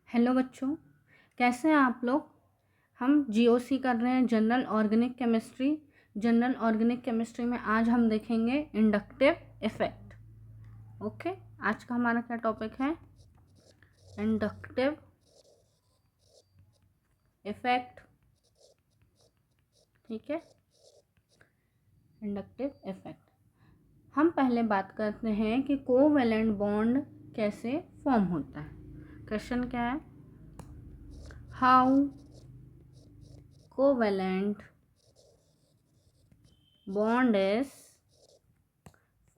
Hello बच्चों, कैसे हैं आप लोग। हम जीओसी कर रहे हैं, general organic chemistry. General organic chemistry में आज हम देखेंगे इंडक्टिव इफेक्ट। ओके, आज का हमारा क्या टॉपिक है? Inductive effect. ठीक है, इंडक्टिव इफेक्ट। हम पहले बात करते हैं कि कोवैलेंट बॉन्ड कैसे फॉर्म होता है। क्वेश्चन क्या है? How covalent bond is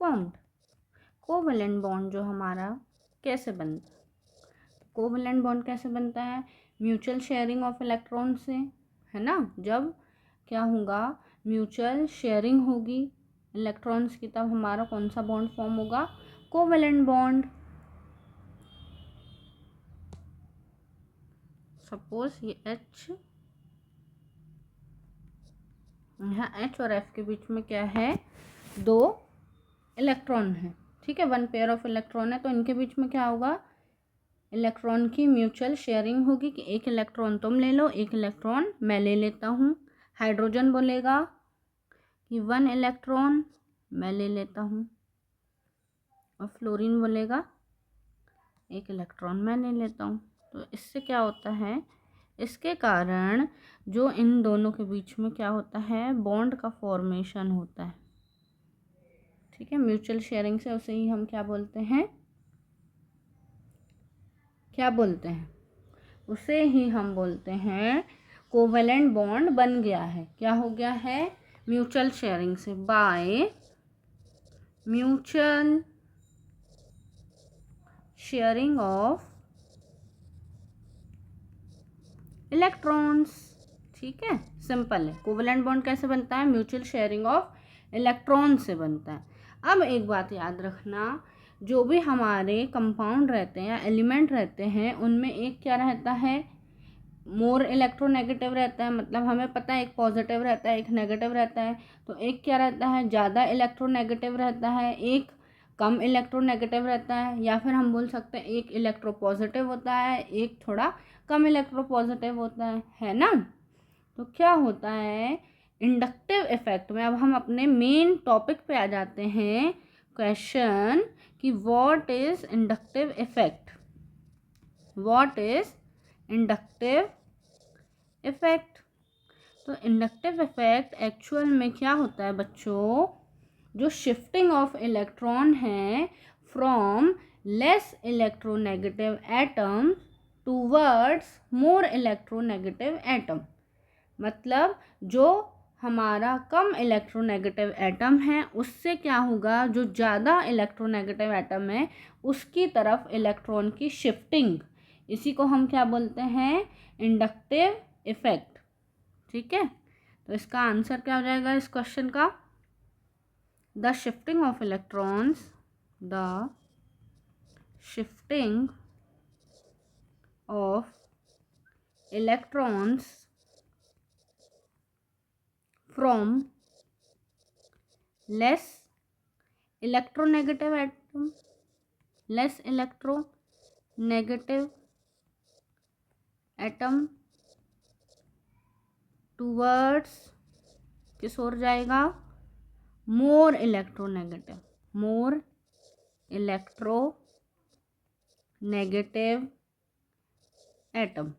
formed. Covalent bond जो हमारा कैसे बनता है? कोवैलेंट बॉन्ड कैसे बनता है? म्यूचुअल शेयरिंग ऑफ इलेक्ट्रॉन से, है ना। जब क्या होगा, म्यूचुअल शेयरिंग होगी इलेक्ट्रॉन्स की, तब हमारा कौन सा बॉन्ड फॉर्म होगा? Covalent bond. सपोज ये H, यहाँ H और F के बीच में क्या है? दो इलेक्ट्रॉन है। ठीक है, वन पेयर ऑफ इलेक्ट्रॉन है, तो इनके बीच में क्या होगा? इलेक्ट्रॉन की म्यूचुअल शेयरिंग होगी कि एक इलेक्ट्रॉन तुम ले लो, एक इलेक्ट्रॉन मैं ले लेता हूँ। हाइड्रोजन बोलेगा कि वन इलेक्ट्रॉन मैं ले लेता हूँ, और फ्लोरीन बोलेगा एक इलेक्ट्रॉन मैं ले लेता हूँ। तो इससे क्या होता है, इसके कारण जो इन दोनों के बीच में क्या होता है, बॉन्ड का फॉर्मेशन होता है। ठीक है, म्यूचुअल शेयरिंग से उसे ही हम क्या बोलते हैं? क्या बोलते हैं? उसे ही हम बोलते हैं कोवैलेंट बॉन्ड बन गया है। क्या हो गया है? म्यूचुअल शेयरिंग से, by mutual sharing of electrons. ठीक है, सिंपल है। कोवैलेंट बॉन्ड कैसे बनता है? म्यूचुअल शेयरिंग ऑफ इलेक्ट्रॉन से बनता है। अब एक बात याद रखना, जो भी हमारे कंपाउंड रहते हैं या एलिमेंट रहते हैं, उनमें एक क्या रहता है? मोर इलेक्ट्रोनेगेटिव रहता है। मतलब हमें पता है एक पॉजिटिव रहता है, एक नेगेटिव रहता है। तो एक क्या रहता है? ज़्यादा इलेक्ट्रोनेगेटिव रहता है, एक कम इलेक्ट्रोनेगेटिव रहता है। या फिर हम बोल सकते हैं एक इलेक्ट्रोपॉजिटिव होता है, एक थोड़ा कम इलेक्ट्रोपॉजिटिव होता है ना। तो क्या होता है इंडक्टिव इफेक्ट में? अब हम अपने मेन टॉपिक पे आ जाते हैं। क्वेश्चन कि what is inductive effect. What is inductive effect? तो इंडक्टिव इफेक्ट एक्चुअल में क्या होता है बच्चों? जो शिफ्टिंग ऑफ इलेक्ट्रॉन है from less electronegative atom towards more electronegative atom. मतलब जो हमारा कम इलेक्ट्रोनेगेटिव एटम है, उससे क्या होगा, जो ज़्यादा इलेक्ट्रोनेगेटिव एटम है उसकी तरफ इलेक्ट्रॉन की शिफ्टिंग, इसी को हम क्या बोलते हैं? Inductive effect. ठीक है, तो इसका आंसर क्या हो जाएगा इस क्वेश्चन का? The shifting of electrons, the shifting of electrons from less electronegative atom, less electronegative atom towards किस ओर जाएगा? More electronegative, more electronegative atom.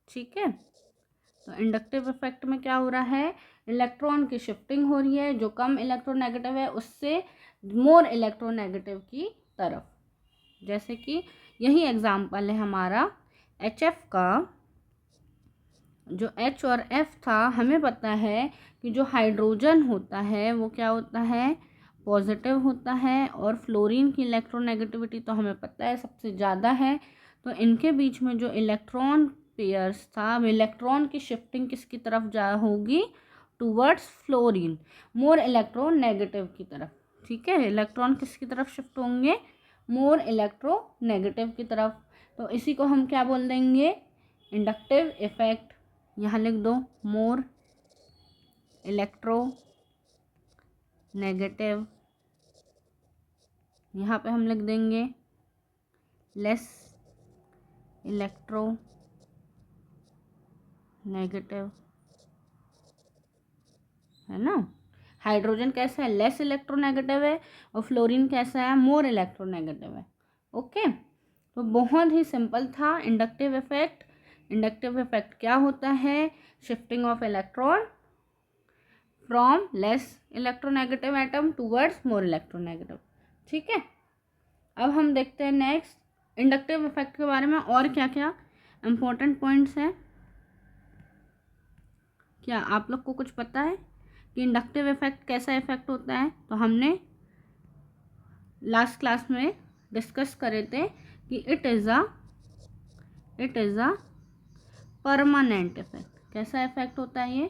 ठीक है, तो इंडक्टिव इफेक्ट में क्या हो रहा है? इलेक्ट्रॉन की शिफ्टिंग हो रही है, जो कम इलेक्ट्रोनेगेटिव है उससे मोर इलेक्ट्रोनेगेटिव की तरफ। जैसे कि यही एग्जाम्पल है हमारा HF का। जो H और F था, हमें पता है कि जो हाइड्रोजन होता है वो क्या होता है? पॉजिटिव होता है। और फ्लोरीन की इलेक्ट्रोनेगेटिविटी तो हमें पता है सबसे ज़्यादा है। तो इनके बीच में जो इलेक्ट्रॉन पेयर्स था, इलेक्ट्रॉन की शिफ्टिंग किसकी तरफ जा होगी? टूवर्ड्स फ्लोरीन, मोर इलेक्ट्रोनेगेटिव की तरफ। ठीक है, इलेक्ट्रॉन किसकी तरफ शिफ्ट होंगे? मोर इलेक्ट्रोनेगेटिव की तरफ। तो इसी को हम क्या बोल देंगे? Inductive effect. यहाँ लिख दो मोर इलेक्ट्रो नेगेटिव, यहाँ पे हम लिख देंगे लेस इलेक्ट्रोनेगेटिव, है ना। हाइड्रोजन कैसा है, लेस इलेक्ट्रोनेगेटिव है, और फ्लोरीन कैसा है, मोर इलेक्ट्रोनेगेटिव है। ओके, तो बहुत ही सिंपल था इंडक्टिव इफेक्ट। इंडक्टिव इफेक्ट क्या होता है, shifting of electron from less electronegative atom towards more electronegative. ठीक है, अब हम देखते हैं नेक्स्ट इंडक्टिव इफेक्ट के बारे में और क्या क्या इम्पोर्टेंट पॉइंट्स हैं। क्या आप लोग को कुछ पता है कि इंडक्टिव इफेक्ट कैसा इफेक्ट होता है? तो हमने लास्ट क्लास में डिस्कस करे थे कि it is a permanent effect. कैसा इफेक्ट होता है ये,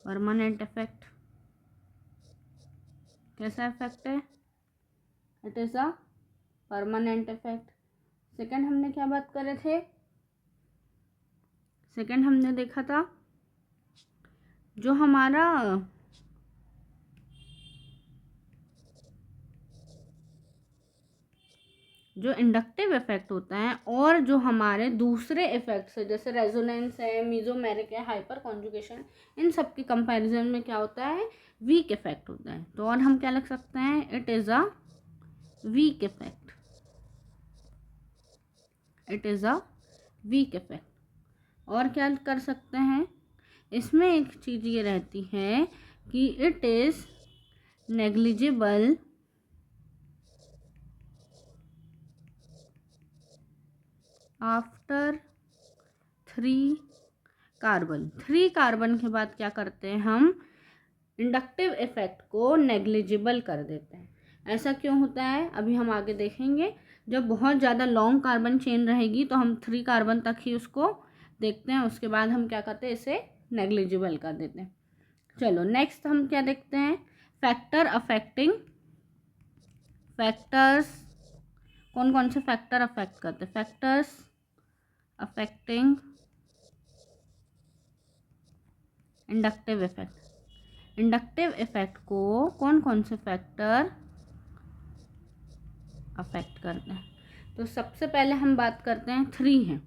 परमानेंट इफेक्ट। कैसा इफेक्ट है, it is a permanent effect. Second हमने क्या बात करे थे, सेकंड हमने देखा था जो हमारा जो इंडक्टिव इफेक्ट होता है और जो हमारे दूसरे इफेक्ट्स है जैसे रेजोनेंस है, मीजोमेरिक है, हाइपर कॉन्जुगेशन, इन सब के कंपैरिजन में क्या होता है, वीक इफेक्ट होता है। तो और हम क्या लिख सकते हैं, it is a weak effect, it is a weak effect. और क्या कर सकते हैं, इसमें एक चीज़ ये रहती है कि it is negligible after 3 carbon. 3 carbon के बाद क्या करते हैं, हम इंडक्टिव इफेक्ट को नेग्लिजिबल कर देते हैं। ऐसा क्यों होता है, अभी हम आगे देखेंगे। जब बहुत ज़्यादा लॉन्ग कार्बन चेन रहेगी तो हम 3 कार्बन तक ही उसको देखते हैं, उसके बाद हम क्या करते हैं, इसे नेग्लिजिबल कर देते हैं। चलो नेक्स्ट हम क्या देखते हैं, फैक्टर अफेक्टिंग, फैक्टर्स, कौन कौन से फैक्टर अफेक्ट करते हैं, factors affecting inductive effect. Inductive effect को कौन कौन से फैक्टर अफेक्ट करते हैं, तो सबसे पहले हम बात करते हैं 3 हैं।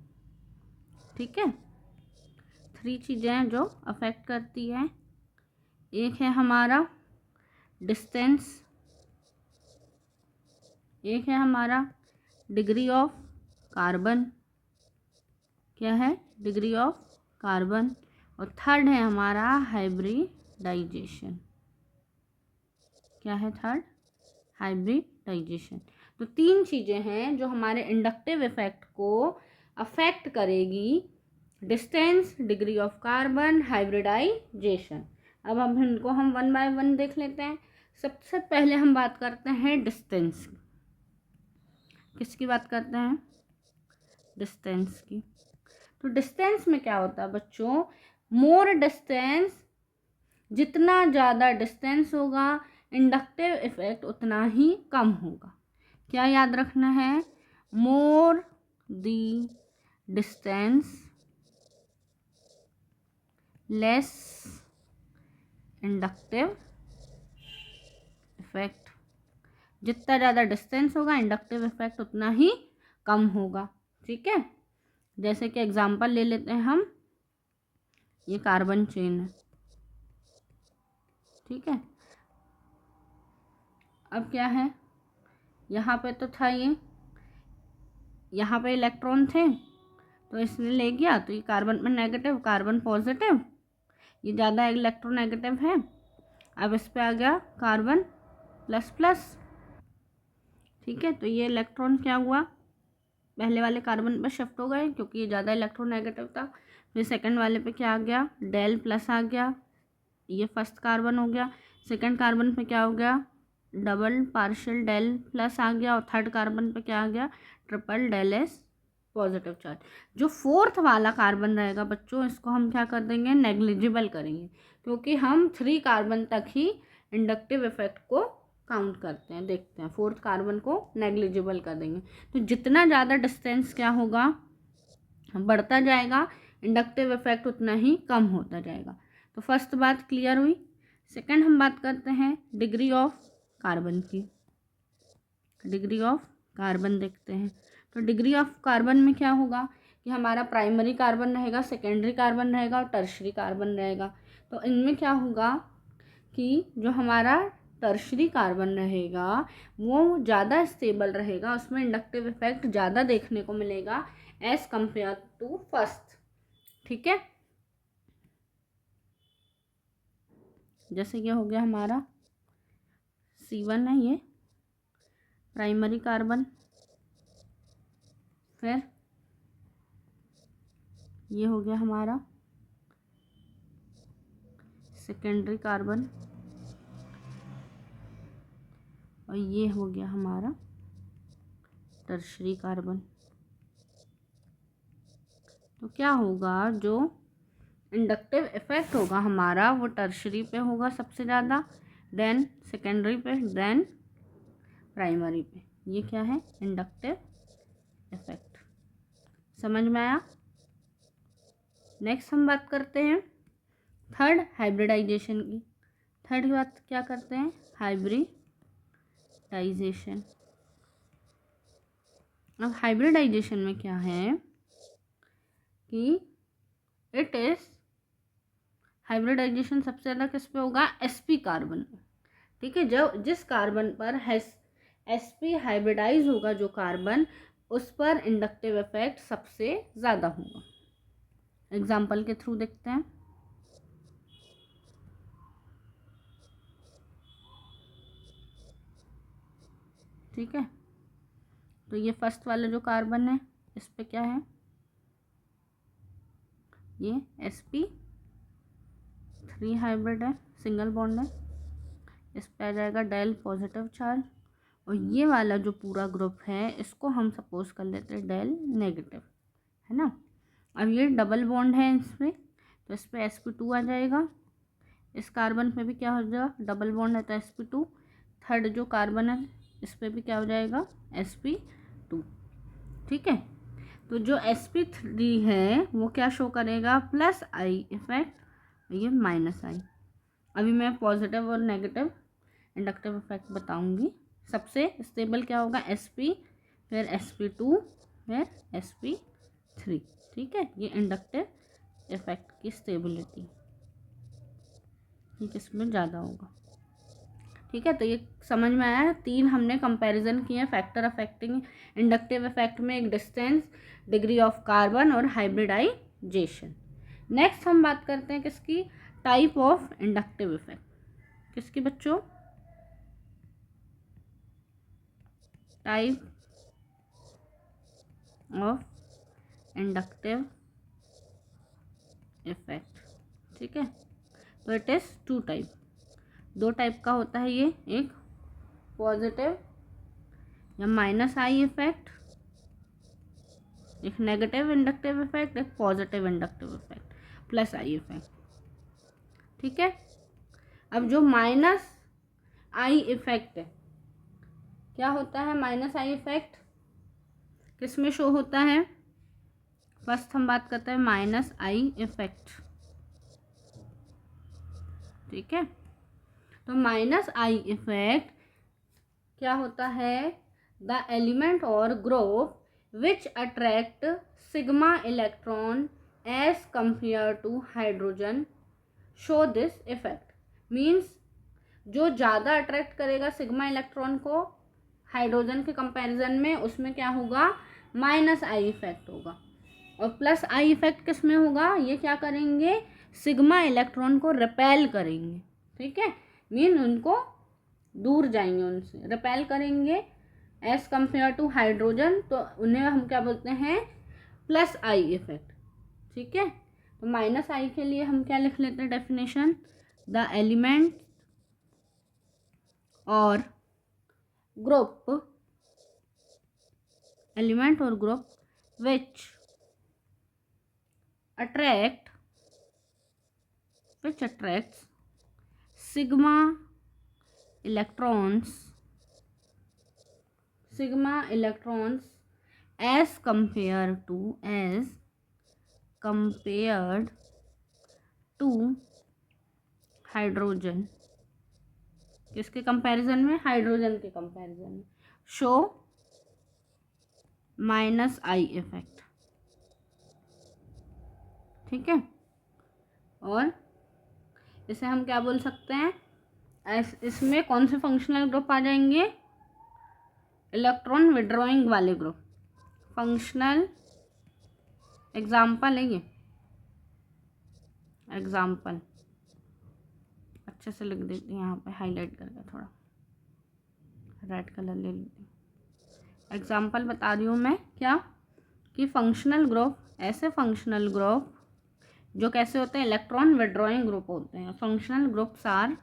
ठीक है, 3 चीज़ें हैं जो अफेक्ट करती है। एक है हमारा डिस्टेंस, एक है हमारा डिग्री ऑफ कार्बन, क्या है, डिग्री ऑफ कार्बन, और थर्ड है हमारा हाइब्रिडाइजेशन। क्या है थर्ड, हाइब्रिडाइजेशन। तो 3 चीज़ें हैं जो हमारे इंडक्टिव इफेक्ट को अफेक्ट करेगी, distance, degree of carbon, hybridisation. अब हम इनको हम 1 बाय 1 देख लेते हैं। सबसे पहले हम बात करते हैं डिस्टेंस की। किसकी बात करते हैं, डिस्टेंस की। तो डिस्टेंस में क्या होता है बच्चों, मोर डिस्टेंस, जितना ज़्यादा डिस्टेंस होगा इंडक्टिव इफेक्ट उतना ही कम होगा। क्या याद रखना है, more the distance less inductive effect. जितना ज़्यादा डिस्टेंस होगा इंडक्टिव इफेक्ट उतना ही कम होगा। ठीक है, जैसे कि एग्जांपल ले लेते हैं हम, ये कार्बन चेन है। ठीक है, अब क्या है, यहाँ पे तो था ये, यहाँ पे इलेक्ट्रॉन थे तो इसने ले गया, तो ये कार्बन में नेगेटिव, कार्बन पॉजिटिव, ये ज़्यादा इलेक्ट्रोनेगेटिव है। अब इस पे आ गया कार्बन प्लस प्लस। ठीक है, तो ये इलेक्ट्रॉन क्या हुआ, पहले वाले कार्बन पर शिफ्ट हो गए क्योंकि ये ज़्यादा इलेक्ट्रोनेगेटिव था। फिर सेकंड वाले पे क्या आ गया, डेल प्लस आ गया, ये फर्स्ट कार्बन हो गया। सेकंड कार्बन पे क्या हो गया, डबल पार्शियल डेल प्लस आ गया, और थर्ड कार्बन पे क्या आ गया, triple del S positive charge. जो फोर्थ वाला कार्बन रहेगा बच्चों, इसको हम क्या कर देंगे, नेग्लिजिबल करेंगे, क्योंकि हम 3 कार्बन तक ही इंडक्टिव इफेक्ट को काउंट करते हैं, देखते हैं। फोर्थ कार्बन को नेग्लिजिबल कर देंगे। तो जितना ज़्यादा डिस्टेंस क्या होगा, बढ़ता जाएगा, इंडक्टिव इफेक्ट उतना ही कम होता जाएगा। तो फर्स्ट बात क्लियर हुई। सेकंड हम बात करते हैं डिग्री ऑफ कार्बन की। डिग्री ऑफ कार्बन देखते हैं। तो डिग्री ऑफ कार्बन में क्या होगा कि हमारा प्राइमरी कार्बन रहेगा, सेकेंडरी कार्बन रहेगा और टर्शरी कार्बन रहेगा। तो इनमें क्या होगा कि जो हमारा टर्शरी कार्बन रहेगा वो ज़्यादा स्टेबल रहेगा, उसमें इंडक्टिव इफेक्ट ज़्यादा देखने को मिलेगा एज कंपेयर टू फर्स्ट। ठीक है, जैसे ये हो गया हमारा C1 है, ये प्राइमरी कार्बन, फिर ये हो गया हमारा सेकेंडरी कार्बन और ये हो गया हमारा टर्शरी कार्बन। तो क्या होगा, जो इंडक्टिव इफेक्ट होगा हमारा वो टर्शरी पे होगा सबसे ज़्यादा, देन सेकेंडरी पे, देन प्राइमरी पे। ये क्या है, इंडक्टिव इफेक्ट। समझ में आया। नेक्स्ट हम बात करते हैं थर्ड, हाइब्रिडाइजेशन की। थर्ड बात क्या करते हैं, हाइब्रिडाइजेशन। अब हाइब्रिडाइजेशन में क्या है कि इट इज़, हाइब्रिडाइजेशन सबसे ज़्यादा किस पे होगा, sp कार्बन पे। ठीक है, जब जिस कार्बन पर sp हाइब्रिडाइज होगा जो कार्बन, उस पर इंडक्टिव इफेक्ट सबसे ज़्यादा होगा। एग्जाम्पल के थ्रू देखते हैं। ठीक है, तो ये फर्स्ट वाला जो कार्बन है इस पे क्या है, ये sp3 हाइब्रिड है, सिंगल बॉन्ड है, इस पे आ जाएगा डेल पॉजिटिव चार्ज। और ये वाला जो पूरा ग्रुप है इसको हम सपोज कर लेते हैं डेल नेगेटिव, है ना। अब ये डबल बॉन्ड है इसमें, तो इस पे sp2 आ जाएगा। इस कार्बन पे भी क्या हो जाएगा, डबल बॉन्ड है तो sp2। थर्ड जो कार्बन है इस पे भी क्या हो जाएगा, sp2। ठीक है, तो जो sp3 है वो क्या शो करेगा, प्लस आई इफेक्ट, ये माइनस आई। अभी मैं पॉजिटिव और नेगेटिव इंडक्टिव इफेक्ट बताऊंगी। सबसे स्टेबल क्या होगा, sp, फिर sp2, फिर sp3। ठीक है, ये इंडक्टिव इफेक्ट की स्टेबिलिटी, ये किसमें ज़्यादा होगा। ठीक है, तो ये समझ में आया। तीन हमने कंपैरिजन किए, फैक्टर अफेक्टिंग इंडक्टिव इफेक्ट में, एक डिस्टेंस, डिग्री ऑफ कार्बन और हाइब्रिडाइजेशन। नेक्स्ट हम बात करते हैं किसकी, टाइप ऑफ इंडक्टिव इफेक्ट। किसकी बच्चों, टाइप ऑफ इंडक्टिव इफेक्ट। ठीक है, तो इट इज़ टू टाइप, दो टाइप का होता है ये, एक पॉजिटिव या माइनस आई इफेक्ट, एक नेगेटिव इंडक्टिव इफेक्ट, एक positive inductive effect plus I effect. ठीक है, अब जो माइनस आई इफेक्ट है, क्या होता है, माइनस आई इफेक्ट किस में शो होता है, फर्स्ट हम बात करते हैं माइनस आई इफेक्ट। ठीक है, तो माइनस आई इफेक्ट क्या होता है, द एलिमेंट और group which attract sigma electron as compare to hydrogen show this effect. Means जो ज़्यादा अट्रैक्ट करेगा सिग्मा इलेक्ट्रॉन को हाइड्रोजन के कंपैरिजन में, उसमें क्या होगा, माइनस आई इफेक्ट होगा। और प्लस आई इफेक्ट किस में होगा, ये क्या करेंगे, सिग्मा इलेक्ट्रॉन को रिपेल करेंगे। ठीक है, मीन उनको दूर जाएंगे, उनसे रिपेल करेंगे एज कंपेयर टू हाइड्रोजन, तो उन्हें हम क्या बोलते हैं, प्लस आई इफेक्ट। ठीक है, तो माइनस आई के लिए हम क्या लिख लेते हैं डेफिनेशन, द एलिमेंट और ग्रुप, एलिमेंट और group which attracts sigma electrons as compared to hydrogen. किसके कंपैरिजन में, हाइड्रोजन के कंपैरिजन में शो माइनस आई इफेक्ट, ठीक है। और इसे हम क्या बोल सकते हैं, इसमें कौन से फंक्शनल ग्रुप आ जाएंगे, इलेक्ट्रॉन विड्रॉइंग वाले ग्रुप। फंक्शनल एग्जाम्पल है ये, एग्जाम्पल अच्छे से लिख देती हूँ यहाँ पे हाईलाइट करके, थोड़ा रेड कलर ले लेती हूँ। एग्जाम्पल बता रही हूँ मैं क्या, कि फंक्शनल ग्रुप, ऐसे फंक्शनल ग्रुप जो कैसे होते हैं, इलेक्ट्रॉन विड्रॉइंग ग्रुप होते हैं। Functional groups are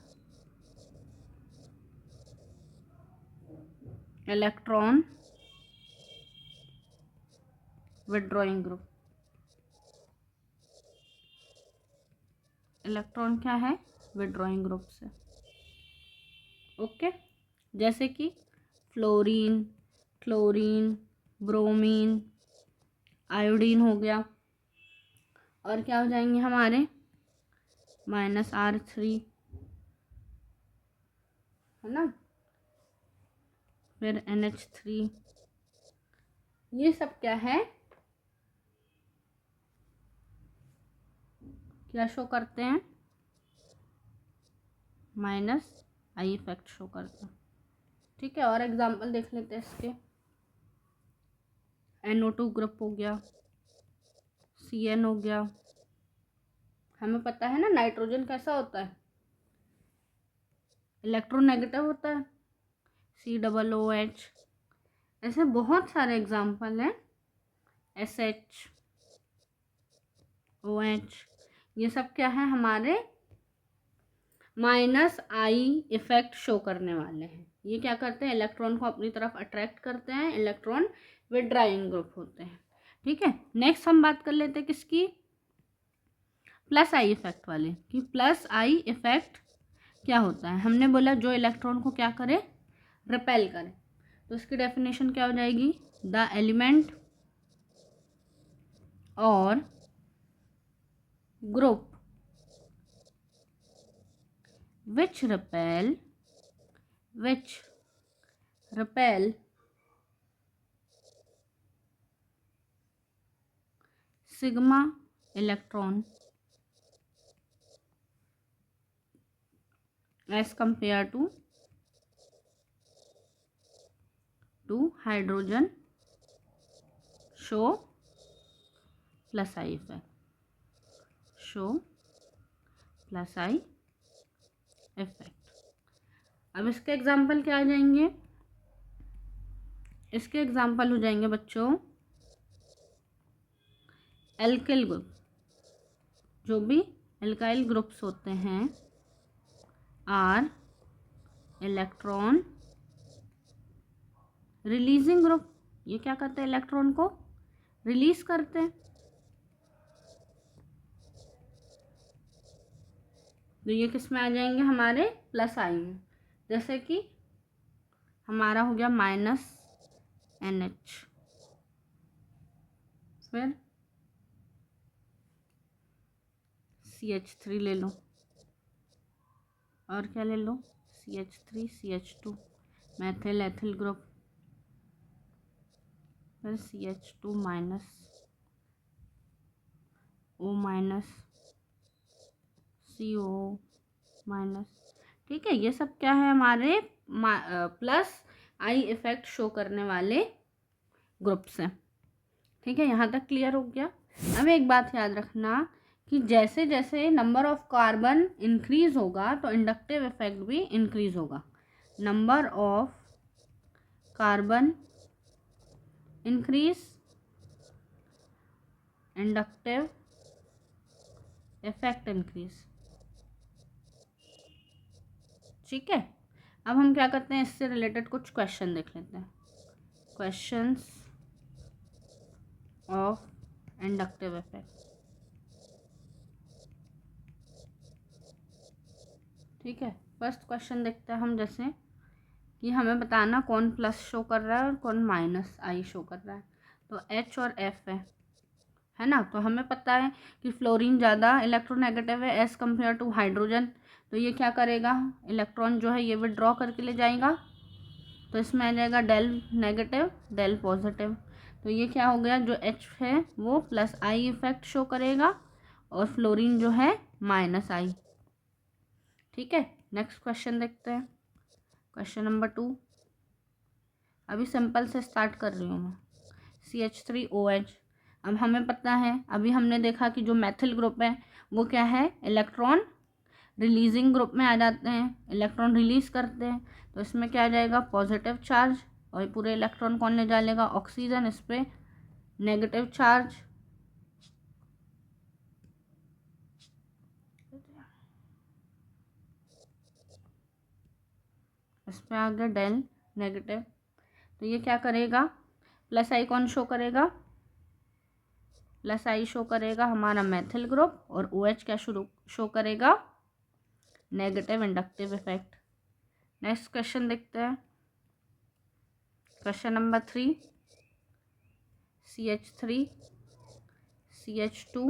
electron withdrawing group. Electron क्या है, विड्रॉइंग ग्रुप से, ओके। जैसे कि फ्लोरीन, क्लोरीन, ब्रोमीन, आयोडीन हो गया। और क्या हो जाएंगे हमारे, -R3, है ना, फिर NH3। ये सब क्या है, क्या शो करते हैं, -I इफेक्ट शो करते हैं, ठीक है। और एग्जांपल देख लेते हैं इसके, NO2 ग्रुप हो गया, CN हो गया। हमें पता है ना नाइट्रोजन कैसा होता है, इलेक्ट्रोनेगेटिव होता है, COOH। ऐसे बहुत सारे एग्जाम्पल हैं, SH, OH। ये सब क्या है, हमारे -I इफेक्ट शो करने वाले हैं। ये क्या करते हैं, इलेक्ट्रॉन को अपनी तरफ अट्रैक्ट करते हैं, इलेक्ट्रॉन विड्रॉइंग ग्रुप होते हैं, ठीक है। नेक्स्ट हम बात कर लेते हैं किसकी, +I इफेक्ट वाले कि +I इफेक्ट क्या होता है। हमने बोला जो इलेक्ट्रॉन को क्या करे, रिपेल करे। तो इसकी डेफिनेशन क्या हो जाएगी, द एलिमेंट और group which repel sigma electron as compared to hydrogen show +I effect, show +I effect। अब इसके एग्जाम्पल क्या आ जाएंगे, इसके एग्जाम्पल हो जाएंगे बच्चों, एल्किल ग्रुप, जो भी एल्काइल ग्रुप्स होते हैं, आर इलेक्ट्रॉन रिलीजिंग ग्रुप। ये क्या करते हैं, इलेक्ट्रॉन को रिलीज करते हैं। तो ये किस में आ जाएंगे, हमारे +I में। जैसे कि हमारा हो गया -NH, फिर CH3 ले लो, और क्या ले लो, CH3 CH2 Maithil ethyl group, फिर CH2 -O-, CO-, ठीक है। ये सब क्या है, हमारे +I इफेक्ट शो करने वाले ग्रुप्स हैं, ठीक है। यहाँ तक क्लियर हो गया। अब एक बात याद रखना कि जैसे जैसे नंबर ऑफ कार्बन इंक्रीज होगा तो इंडक्टिव इफेक्ट भी इंक्रीज होगा। Number of carbon increase, inductive effect increase, ठीक है। अब हम क्या करते हैं, इससे रिलेटेड कुछ क्वेश्चन देख लेते हैं, क्वेश्चंस ऑफ इंडक्टिव इफेक्ट, ठीक है। फर्स्ट क्वेश्चन देखते हैं हम, जैसे कि हमें बताना कौन प्लस शो कर रहा है और कौन -I शो कर रहा है। तो H और F है ना। तो हमें पता है कि फ्लोरीन ज़्यादा इलेक्ट्रोनेगेटिव है एज़ कम्पेयर टू हाइड्रोजन। तो ये क्या करेगा, इलेक्ट्रॉन जो है ये विड्रॉ करके ले जाएगा। तो इसमें आ जाएगा डेल नेगेटिव डेल पॉजिटिव। तो ये क्या हो गया, जो H है वो प्लस आई इफेक्ट शो करेगा और फ्लोरीन जो है माइनस आई। ठीक है, नेक्स्ट क्वेश्चन देखते हैं, क्वेश्चन नंबर 2। अभी सिंपल से स्टार्ट कर रही हूँ मैं। CH3OH। अब हमें पता है, अभी हमने देखा कि जो मैथिल ग्रुप है वो क्या है, इलेक्ट्रॉन रिलीजिंग ग्रुप में आ जाते हैं, इलेक्ट्रॉन रिलीज करते हैं। तो इसमें क्या आ जाएगा, पॉजिटिव चार्ज, और ये पूरे इलेक्ट्रॉन कौन ले डालेगा, ऑक्सीजन, इस पर नेगेटिव चार्ज। इस पर आ गया डेल नेगेटिव। तो ये क्या करेगा, प्लस आई कौन शो करेगा, प्लस आई शो करेगा हमारा मैथिल ग्रुप, और OH क्या शो करेगा, negative inductive effect. Next question देखते हैं, question number 3। CH3 CH2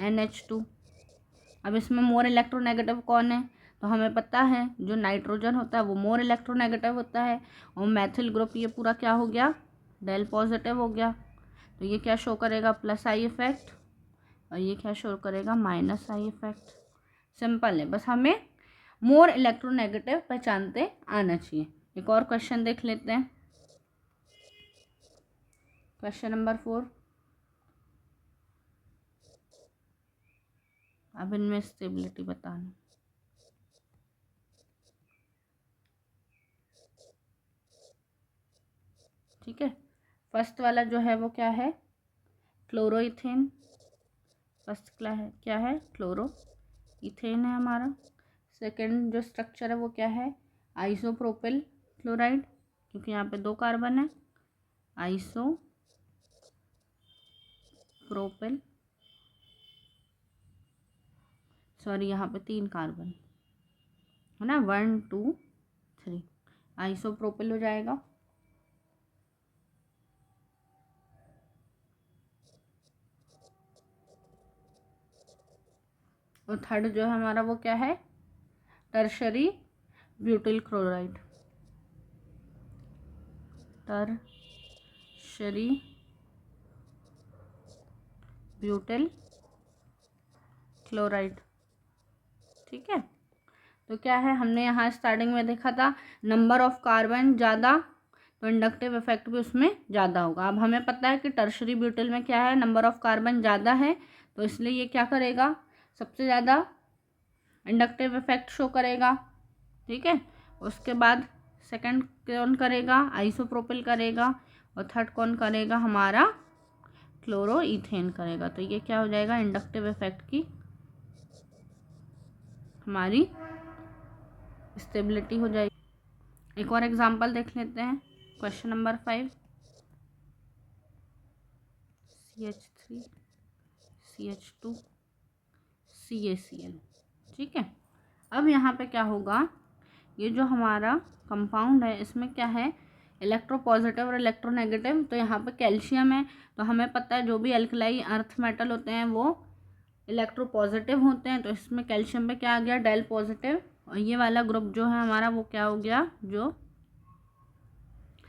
NH2। अब इसमें मोर इलेक्ट्रोनेगेटिव कौन है, तो हमें पता है जो नाइट्रोजन होता है वो मोर इलेक्ट्रोनेगेटिव होता है, और मैथिल ग्रुप ये पूरा क्या हो गया, डेल पॉजिटिव हो गया। तो ये क्या शो करेगा, प्लस आई इफेक्ट, और ये क्या शो करेगा, माइनस आई इफेक्ट। सिंपल है, बस हमें मोर इलेक्ट्रोनेगेटिव पहचानते आना चाहिए। एक और क्वेश्चन देख लेते हैं, क्वेश्चन नंबर 4। अब इनमें स्टेबिलिटी बताना। ठीक है, फर्स्ट वाला जो है वो क्या है, क्लोरोइथेन। फर्स्ट क्या है, क्लोरोइथेन है हमारा। सेकंड जो स्ट्रक्चर है वो क्या है, आइसोप्रोपिल क्लोराइड, क्योंकि यहाँ पे 2 कार्बन है, आइसोप्रोपिल, सॉरी यहाँ पे 3 कार्बन है ना, 1 2 3, आइसोप्रोपिल हो जाएगा। और थर्ड जो है हमारा वो क्या है, tertiary butyl chloride, tertiary butyl chloride. ठीक है, तो क्या है, हमने यहाँ स्टार्टिंग में देखा था नंबर ऑफ कार्बन ज़्यादा तो इंडक्टिव इफेक्ट भी उसमें ज़्यादा होगा। अब हमें पता है कि टर्शरी ब्यूटिल में क्या है, नंबर ऑफ कार्बन ज़्यादा है, तो इसलिए ये क्या करेगा, सबसे ज़्यादा इंडक्टिव इफेक्ट शो करेगा। ठीक है, उसके बाद सेकंड कौन करेगा, आइसोप्रोपिल करेगा, और थर्ड कौन करेगा, हमारा क्लोरोइथेन करेगा। तो ये क्या हो जाएगा, इंडक्टिव इफेक्ट की हमारी स्टेबिलिटी हो जाएगी। एक और एग्जांपल देख लेते हैं, question number 5। CH3 CH2 CaCl। ठीक है, अब यहाँ पे क्या होगा, ये जो हमारा कंपाउंड है इसमें क्या है, इलेक्ट्रोपॉजिटिव और इलेक्ट्रोनेगेटिव। तो यहाँ पे कैल्शियम है, तो हमें पता है जो भी अल्कलाई अर्थ मेटल होते हैं वो इलेक्ट्रोपॉजिटिव होते हैं। तो इसमें कैल्शियम पे क्या आ गया, डेल पॉजिटिव, और ये वाला ग्रुप जो है हमारा वो क्या हो गया, जो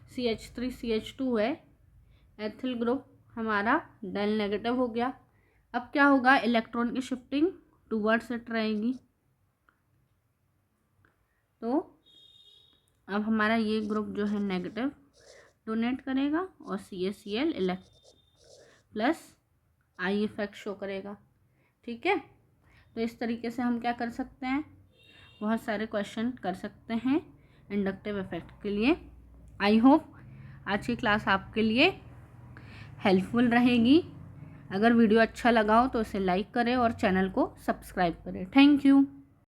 CH3 CH2 है, एथिल ग्रुप हमारा डेल नेगेटिव हो गया। अब क्या होगा, इलेक्ट्रॉन की शिफ्टिंग टूवर्ड्स इट रहेगी। तो अब हमारा ये ग्रुप जो है नेगेटिव डोनेट करेगा, और CaCl plus I effect show करेगा। ठीक है, तो इस तरीके से हम क्या कर सकते हैं, बहुत सारे क्वेश्चन कर सकते हैं इंडक्टिव इफेक्ट के लिए। आई होप आज की क्लास आपके लिए हेल्पफुल रहेगी। अगर वीडियो अच्छा लगा हो तो इसे लाइक करें और चैनल को सब्सक्राइब करें। Thank you.